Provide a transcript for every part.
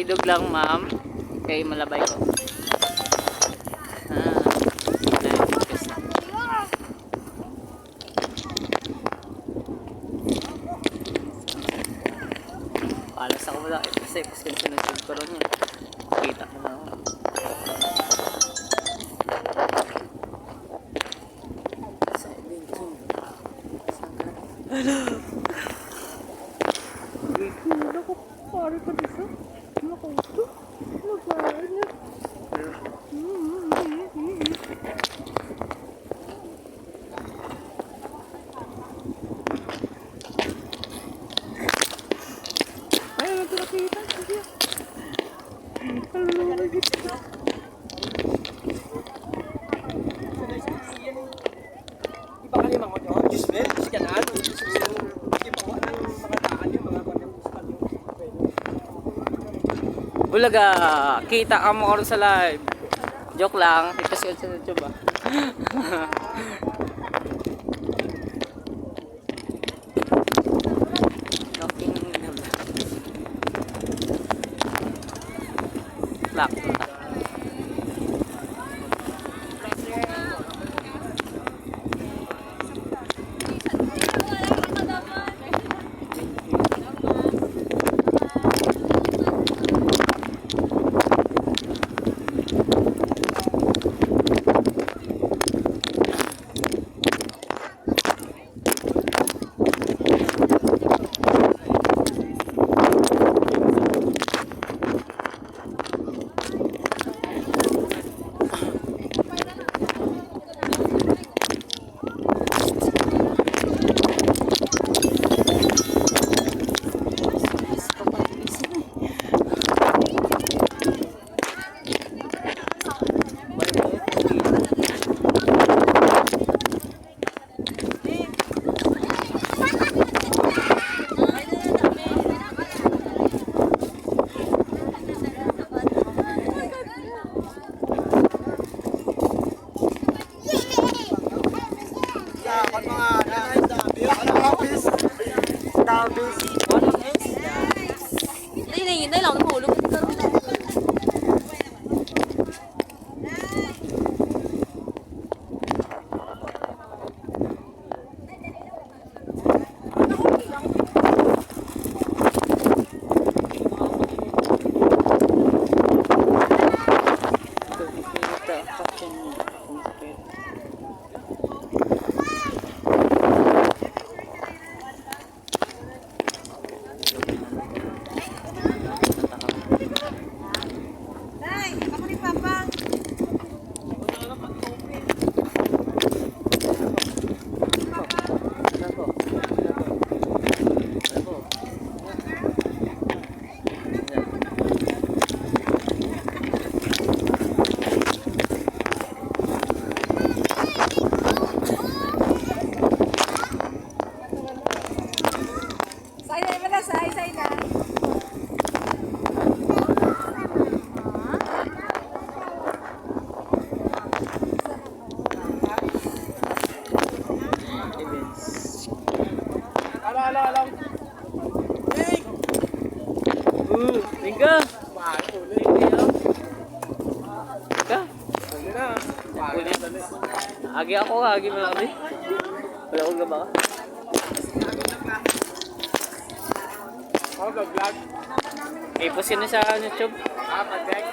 idog lang ma'am. Kay malabay ko. Ah. Palas ako wala kasi sinunod ko ron yun. Kita mo na ako. Hello. Naku, pare ka dito. Naku, ito. Nagpapaan niya. Ay, nagpapakita. Sige. Hello, nagpapakita. Iba ka naman ko nyo. Diyos well, Diyos ka na. Iba ka ng mga taan yung mga pagkakuskal yung Bulaga, kita ka mo karon sa live. Joke lang, kasi sa YouTube ah. Talking Lock. Đây là lòng hổ luôn. Lingga. Agi ako, agi mo kami. Wala akong gaba. Ako vlog. I-post na sa YouTube. Pag-deck.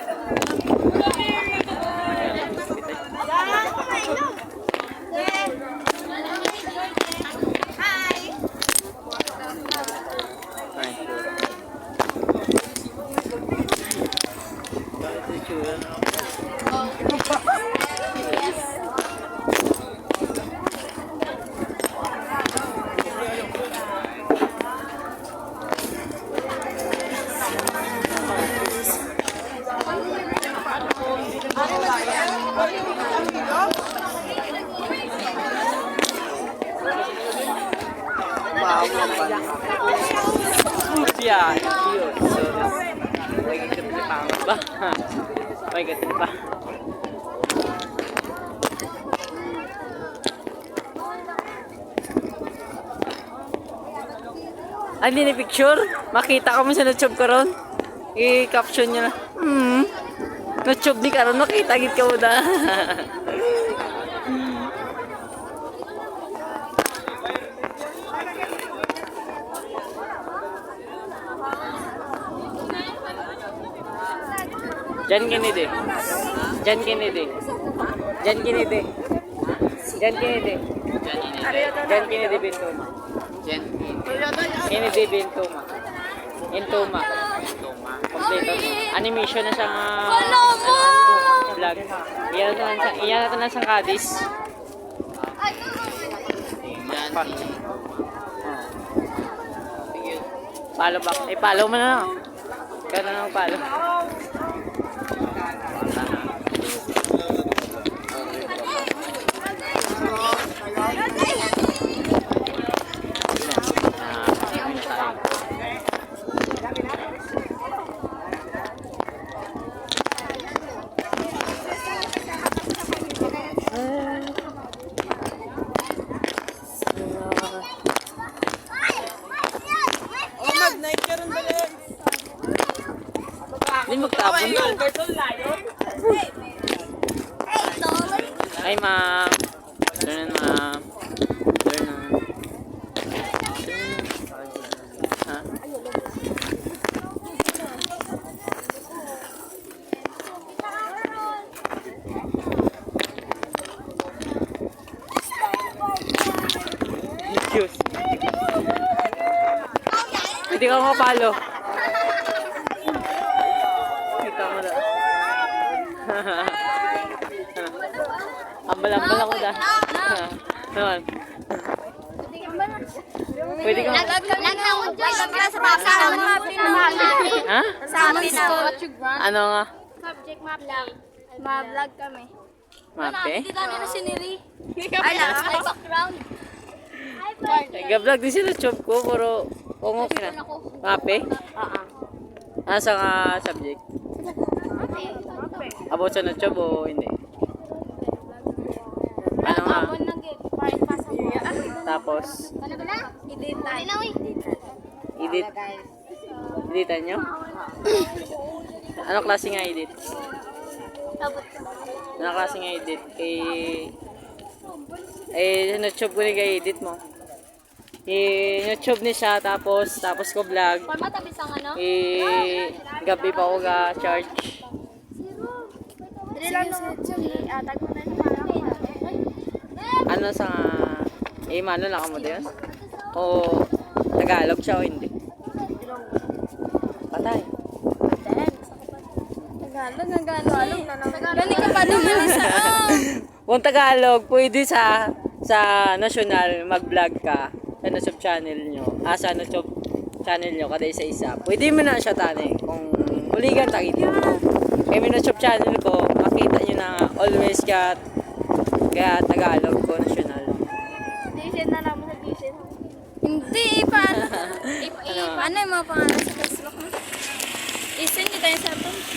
Yeah, yun. So, may gatit na pangat ba? May gatit pa. Ay, hindi ni picture? Makita ka mo sa YouTube ko ron? I-caption nyo na. Na-tube ni Karon, nakita git ka mo da. Jan Kennedy. Jan Kennedy. Jan Kennedy. Jan Kennedy. Jan Kennedy Bintuma. Jen. Kennedy Bintuma. Intuma. Kompleto. Animation na siyang vlog. Iyan natin na siyang kadis. Jan. Follow back. Eh, follow mo na. Gano'n ang follow. Oh, mag-night ka rin dali. Hindi magtapon na. Hi, ma'am. Turn, ma'am. Turn na. Ha? Excuse. Pwede ka mapalo. Kita mo na. Ambal-ambal ako da. Naman. Pwede ka. Ha? Ano nga? Subject map lang. Ma-vlog kami. Mape? Hindi ka na sinili. Ano? Background. Nag-vlog din sila chop ko, pero kung okay na. Mape? Asa nga subject? About sa na-chop o hindi? Ano nga? Tapos, edit. Editan nyo? Ano klase nga edit? Ano klase nga edit? Na-chop ko rin kay edit mo. Na-chop ni siya, tapos ko vlog. Matabi sa ano? Gabi pa ako ga-charge. Ano sa mano lang mo din? O Tagalog siya o hindi? Patay. Tagalog na naman. Gani ka pa naman sa Kung Tagalog, pwede sa national mag-vlog ka sa YouTube channel nyo. Sa YouTube channel nyo, kada isa-isa. Pwede mo na siya tani kung uligan takit nyo. Kaya may YouTube channel ko, makita nyo na always ka kaya Tagalog ko national. Disin na lang mo sa disin. Hindi, paano? Ano yung mga pangalan sa Facebook mo? Isin nyo tayo sa